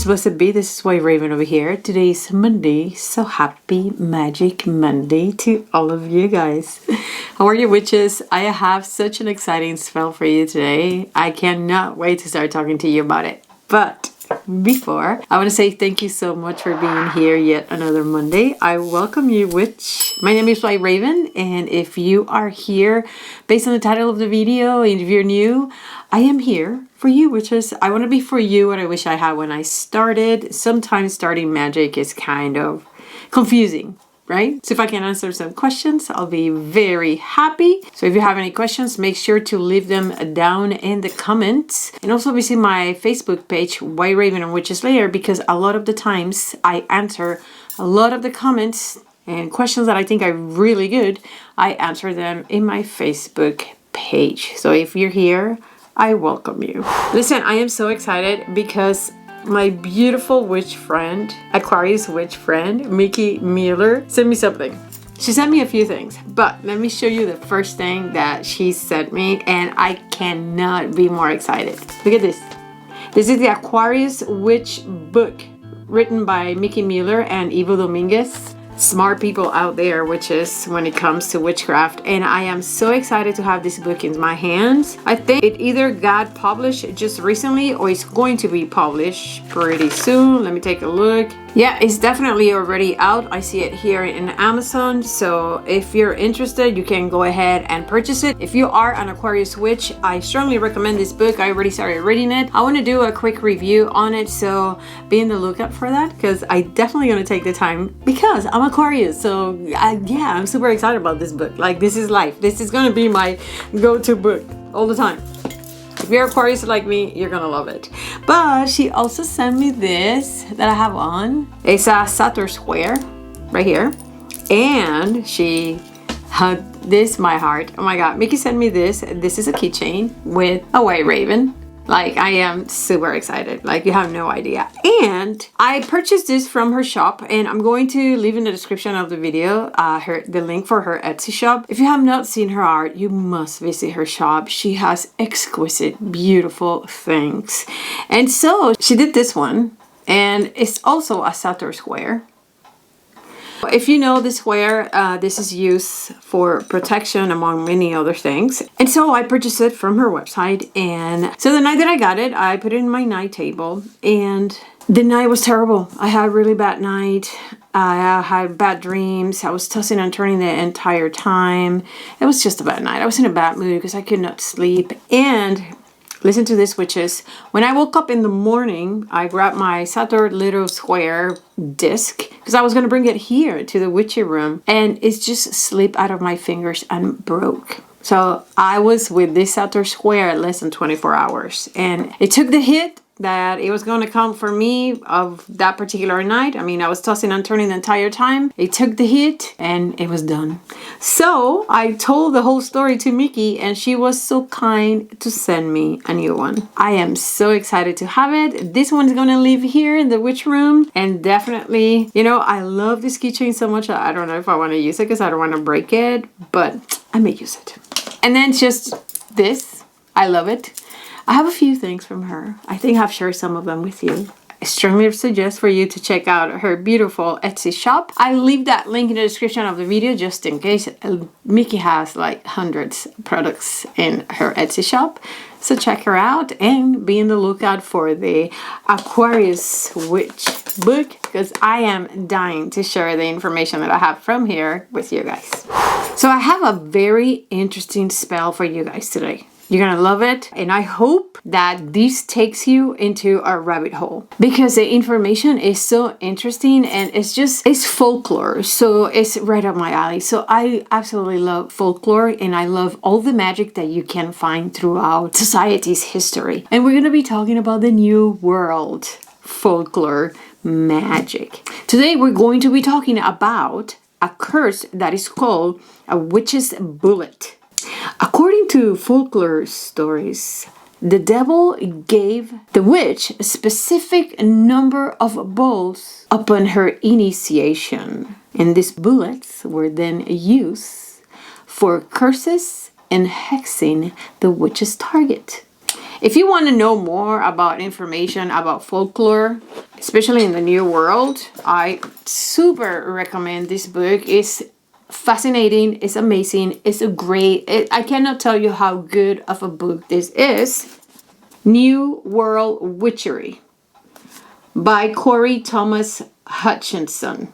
blessed be. This is White Raven over here. Today is Monday, so happy Magic Monday to all of you guys. How are you, witches? I have such an exciting spell for you today. I cannot wait to start talking to you about it. But before, I want to say thank you so much for being here yet another Monday. I welcome you, witch. My name is White Raven, and if you are here based on the title of the video, and if you're new, I am here for you, witches. I want to be for you what I wish I had when I started. Sometimes starting magic is kind of confusing, right? So if I can answer some questions, I'll be very happy. So if you have any questions, make sure to leave them down in the comments. And also visit my Facebook page, White Raven and Witches Lair, because a lot of the times I answer a lot of the comments and questions that I think are really good. I answer them in my Facebook page. So if you're here, I welcome you. Listen, I am so excited because my beautiful witch friend, Aquarius Witch friend, Mickey Mueller, sent me something. She sent me a few things, but let me show you the first thing that she sent me, and I cannot be more excited. Look at this. This is the Aquarius Witch book, written by Mickey Mueller and Ivo Dominguez. Smart people out there, witches, when it comes to witchcraft, and I am so excited to have this book in my hands. I think it either got published just recently or it's going to be published pretty soon. Let me take a look. Yeah, it's definitely already out. I see it here in Amazon, so if you're interested, you can go ahead and purchase it. If you are an Aquarius witch, I strongly recommend this book. I already started reading it. I want to do a quick review on it, so be in the lookout for that, because I definitely going to take the time because I'm Aquarius. So yeah, I'm super excited about this book. Like, this is life. This is going to be my go-to book all the time. If you're Aquarius like me, you're gonna love it. But she also sent me this that I have on. It's a Saturn square right here. And she had this, my heart. Oh my God, Mickey sent me this. This is a keychain with a white raven. Like, I am super excited. Like, you have no idea. And I purchased this from her shop, and I'm going to leave in the description of the video the link for her Etsy shop. If you have not seen her art, you must visit her shop. She has exquisite, beautiful things. And so she did this one, and it's also a Saturn square. If you know this square, this is used for protection among many other things. And so I purchased it from her website. And so the night that I got it, I put it in my night table. And the night was terrible. I had a really bad night. I had bad dreams. I was tossing and turning the entire time. It was just a bad night. I was in a bad mood because I could not sleep. And listen to this, witches. When I woke up in the morning, I grabbed my Saturn little square disc because I was going to bring it here to the witchy room, and it just slipped out of my fingers and broke. So I was with this Saturn square less than 24 hours, and it took the hit that it was going to come for me of that particular night. I mean, I was tossing and turning the entire time. It took the hit and it was done. So I told the whole story to Mickey, and she was so kind to send me a new one. I am so excited to have it. This one's going to live here in the witch room, and definitely, you know, I love this keychain so much. I don't know if I want to use it because I don't want to break it, but I may use it. And then just this, I love it. I have a few things from her. I think I've shared some of them with you. I strongly suggest for you to check out her beautiful Etsy shop. I'll leave that link in the description of the video just in case. Mickey has like hundreds of products in her Etsy shop. So check her out and be in the lookout for the Aquarius Witch book, because I am dying to share the information that I have from here with you guys. So I have a very interesting spell for you guys today. You're gonna love it, and I hope that this takes you into a rabbit hole, because the information is so interesting, and it's folklore, so it's right up my alley. So I absolutely love folklore, and I love all the magic that you can find throughout society's history. And we're gonna be talking about the New World folklore magic. Today we're going to be talking about a curse that is called a witch's bullet. According to folklore stories, the devil gave the witch a specific number of balls upon her initiation, and these bullets were then used for curses and hexing the witch's target. If you want to know more about information about folklore, especially in the New World, I super recommend this book. It's fascinating, it's amazing, it's a great, I cannot tell you how good of a book this is. New World Witchery by Corey Thomas Hutchinson.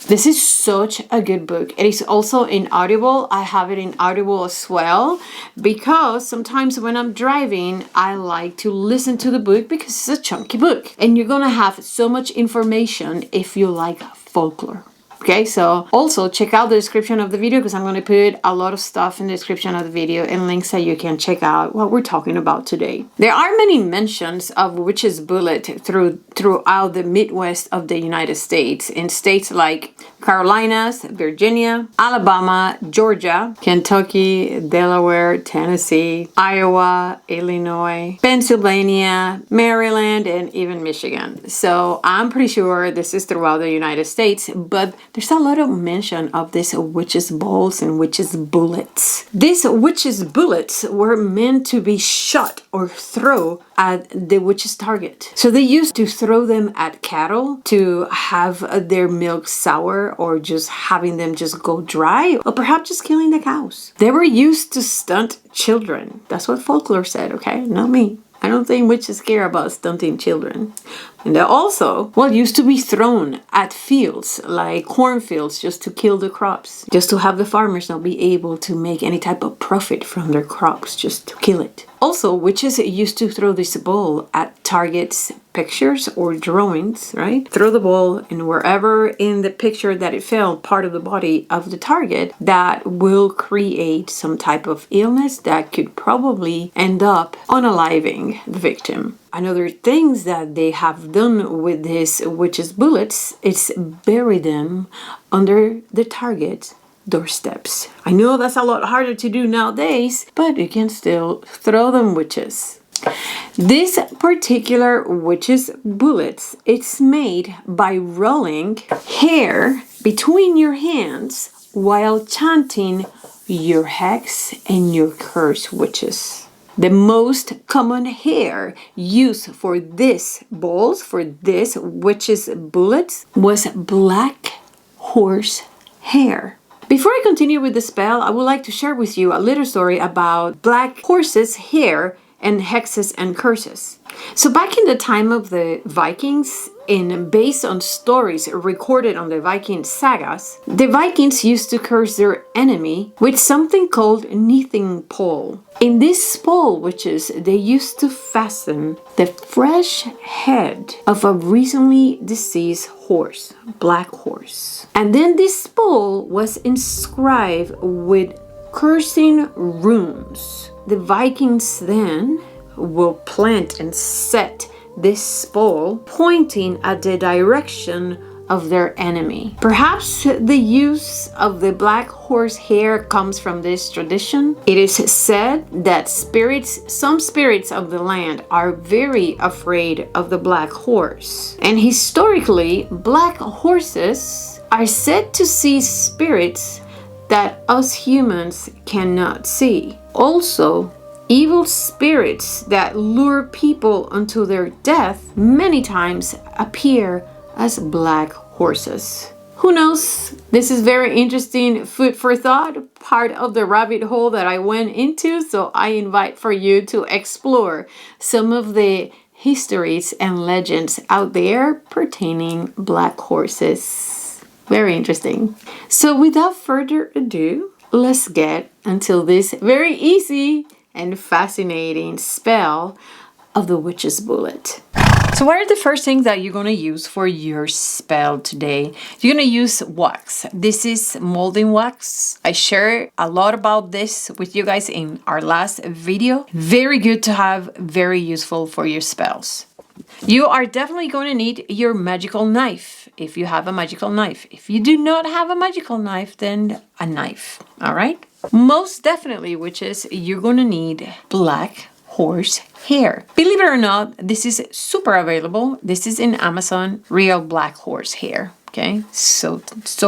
This is such a good book. It is also in Audible. I have it in Audible as well because sometimes when I'm driving, I like to listen to the book because it's a chunky book. And you're gonna have so much information if you like folklore. Okay, so also check out the description of the video because I'm going to put a lot of stuff in the description of the video and links that you can check out what we're talking about today. There are many mentions of witch's bullet throughout the Midwest of the United States in states like Carolinas, Virginia, Alabama, Georgia, Kentucky, Delaware, Tennessee, Iowa, Illinois, Pennsylvania, Maryland, and even Michigan. So I'm pretty sure this is throughout the United States, but there's a lot of mention of these witches' balls and witches' bullets. These witches' bullets were meant to be shot or thrown at the witch's target. So they used to throw them at cattle to have their milk sour or just having them just go dry or perhaps just killing the cows. They were used to stunt children. That's what folklore said, okay? Not me. I don't think witches care about stunting children. And they also, used to be thrown at fields, like cornfields, just to kill the crops. Just to have the farmers not be able to make any type of profit from their crops, just to kill it. Also, witches used to throw this ball at targets' pictures or drawings, right? Throw the ball and wherever in the picture that it fell, part of the body of the target, that will create some type of illness that could probably end up unaliving the victim. Another things that they have done with these witches' bullets is bury them under the target's doorsteps. I know that's a lot harder to do nowadays, but you can still throw them witches. This particular witch's bullets, it's made by rolling hair between your hands while chanting your hex and your curse witches. The most common hair used for this balls, for this witch's bullets, was black horse hair. Before I continue with the spell, I would like to share with you a little story about black horse's hair and hexes and curses. So back in the time of the Vikings, and based on stories recorded on the Viking sagas, the Vikings used to curse their enemy with something called knitting pole. In this pole, witches, they used to fasten the fresh head of a recently deceased horse, black horse. And then this pole was inscribed with cursing runes. The Vikings then will plant and set this pole pointing at the direction of their enemy. Perhaps the use of the black horse hair comes from this tradition. It is said that some spirits of the land are very afraid of the black horse. And historically, black horses are said to see spirits that us humans cannot see. Also, evil spirits that lure people unto their death many times appear as black horses. Who knows? This is very interesting food for thought, part of the rabbit hole that I went into, so I invite for you to explore some of the histories and legends out there pertaining black horses. Very interesting. So without further ado, let's get into this very easy and fascinating spell of the witch's bullet. So what are the first things that you're going to use for your spell today? You're going to use wax. This is molding wax. I shared a lot about this with you guys in our last video. Very good to have, very useful for your spells. You are definitely going to need your magical knife if you have a magical knife. If you do not have a magical knife, then a knife. All right? Most definitely, witches, you're going to need black horse hair. Believe it or not, this is super available. This is in Amazon, real black horse hair. Okay, so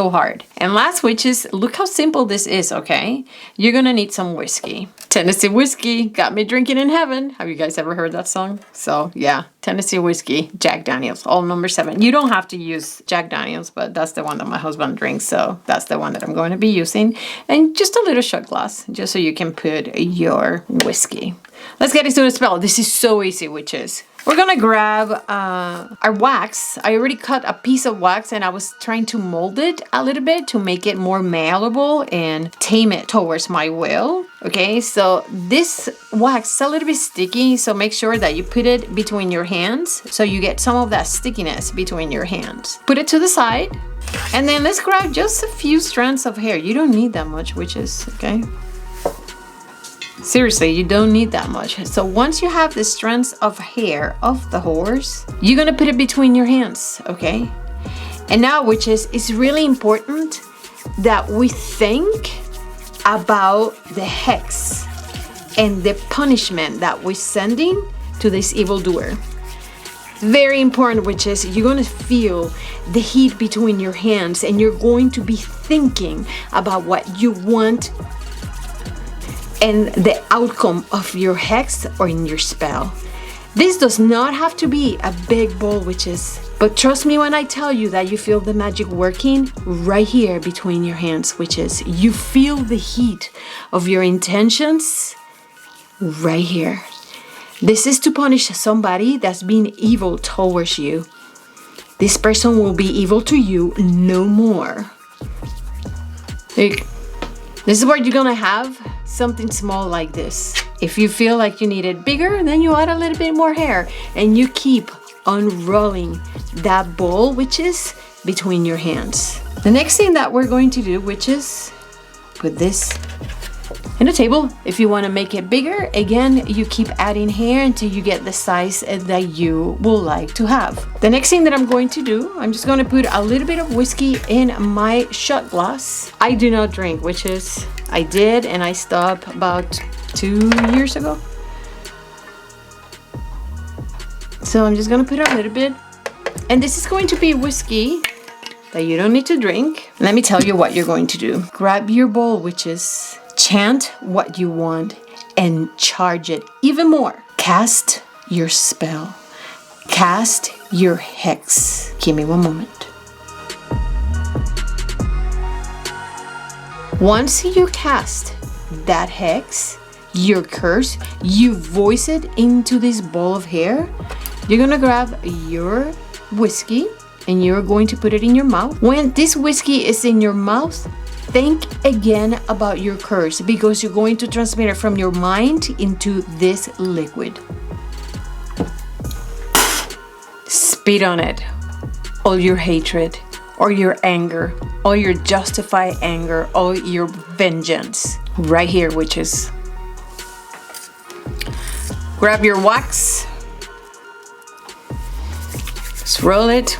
hard. And last, witches, look how simple this is, okay? You're gonna need some whiskey. Tennessee whiskey got me drinking in heaven. Have you guys ever heard that song? So yeah, Tennessee whiskey, Jack Daniels, all number 7. You don't have to use Jack Daniels, but that's the one that my husband drinks, so that's the one that I'm going to be using. And just a little shot glass, just so you can put your whiskey. Let's get into the spell. This is so easy, witches. We're gonna grab our wax. I already cut a piece of wax and I was trying to mold it a little bit to make it more malleable and tame it towards my will. Okay, so this wax is a little bit sticky, so make sure that you put it between your hands so you get some of that stickiness between your hands. Put it to the side, and then let's grab just a few strands of hair. You don't need that much, witches, okay? Seriously, you don't need that much. So once you have the strands of hair of the horse, you're gonna put it between your hands, okay? And now, witches, it's really important that we think about the hex and the punishment that we're sending to this evildoer. Very important, witches. You're gonna feel the heat between your hands and you're going to be thinking about what you want and the outcome of your hex or in your spell. This does not have to be a big bowl, witches, but trust me when I tell you that you feel the magic working right here between your hands, witches. You feel the heat of your intentions right here. This is to punish somebody that's been evil towards you. This person will be evil to you no more. Like, this is where you're gonna have something small like this. If you feel like you need it bigger, then you add a little bit more hair and you keep unrolling that ball, which is between your hands. The next thing that we're going to do, which is put this in a table. If you want to make it bigger, again, you keep adding hair until you get the size that you will like to have. The next thing that I'm going to do, I'm just going to put a little bit of whiskey in my shot glass. I do not drink, which is, I did, and I stopped about 2 years ago. So I'm just going to put a little bit. And this is going to be whiskey that you don't need to drink. Let me tell you what you're going to do. Grab your bowl, witches. Chant what you want and charge it even more. Cast your spell. Cast your hex. Give me one moment. Once you cast that hex, your curse, you voice it into this ball of hair, you're gonna grab your whiskey and you're going to put it in your mouth. When this whiskey is in your mouth, think again about your curse because you're going to transmit it from your mind into this liquid. Spit on it. All your hatred, or your anger, all your justified anger, all your vengeance. Right here, witches. Grab your wax. Just roll it.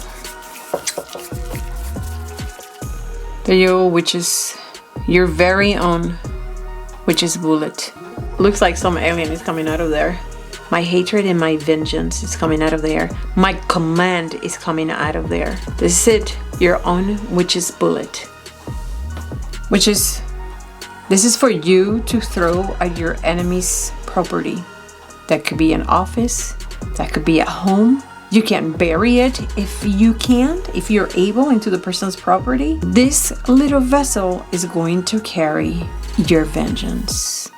There you go, witches. Your very own witch's bullet. Looks like some alien is coming out of there. My hatred and my vengeance is coming out of there. My command is coming out of there. This is it. Your own witch's bullet. Witches, this is for you to throw at your enemy's property. That could be an office. That could be at home. You can bury it if you can't, if you're able, into the person's property. This little vessel is going to carry your vengeance.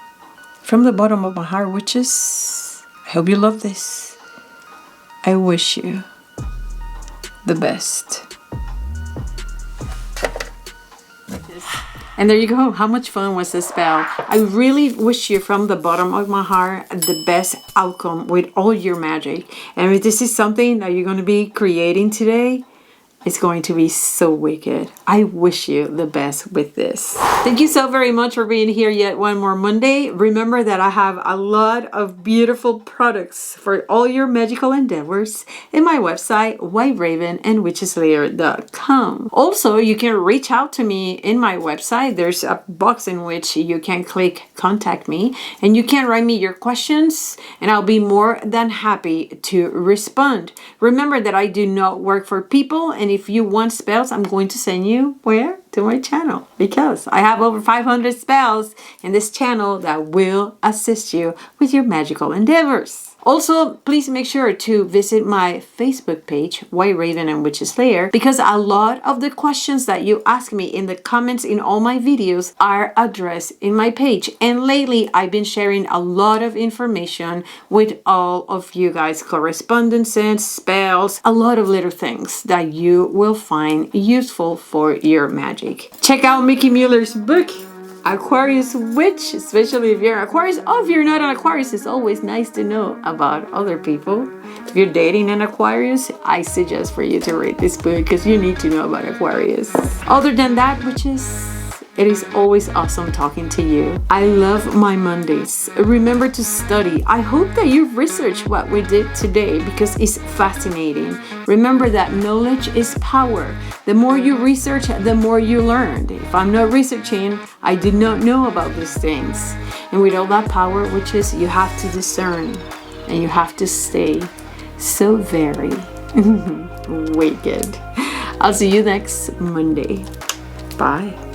From the bottom of my heart, witches, I hope you love this. I wish you the best. And there you go. How much fun was this spell? I really wish you from the bottom of my heart the best outcome with all your magic. And if this is something that you're going to be creating today, it's going to be so wicked. I wish you the best with this. Thank you so very much for being here yet one more Monday. Remember that I have a lot of beautiful products for all your magical endeavors in my website, whiteravenandwitcheslayer.com. Also, you can reach out to me in my website. There's a box in which you can click contact me and you can write me your questions and I'll be more than happy to respond. Remember that I do not work for people, and if you want spells, I'm going to send you where? To my channel, because I have over 500 spells in this channel that will assist you with your magical endeavors. Also, please make sure to visit my Facebook page, White Raven and Witch Slayer, because a lot of the questions that you ask me in the comments in all my videos are addressed in my page. And lately, I've been sharing a lot of information with all of you guys, correspondences, spells, a lot of little things that you will find useful for your magic. Check out Mickey Mueller's book, Aquarius Witch, especially if you're an Aquarius. Oh, if you're not an Aquarius, it's always nice to know about other people. If you're dating an Aquarius, I suggest for you to read this book because you need to know about Aquarius. Other than that, witches, it is always awesome talking to you. I love my Mondays. Remember to study. I hope that you've researched what we did today because it's fascinating. Remember that knowledge is power. The more you research, the more you learn. If I'm not researching, I did not know about these things. And with all that power, which is you have to discern and you have to stay so very wicked. I'll see you next Monday. Bye.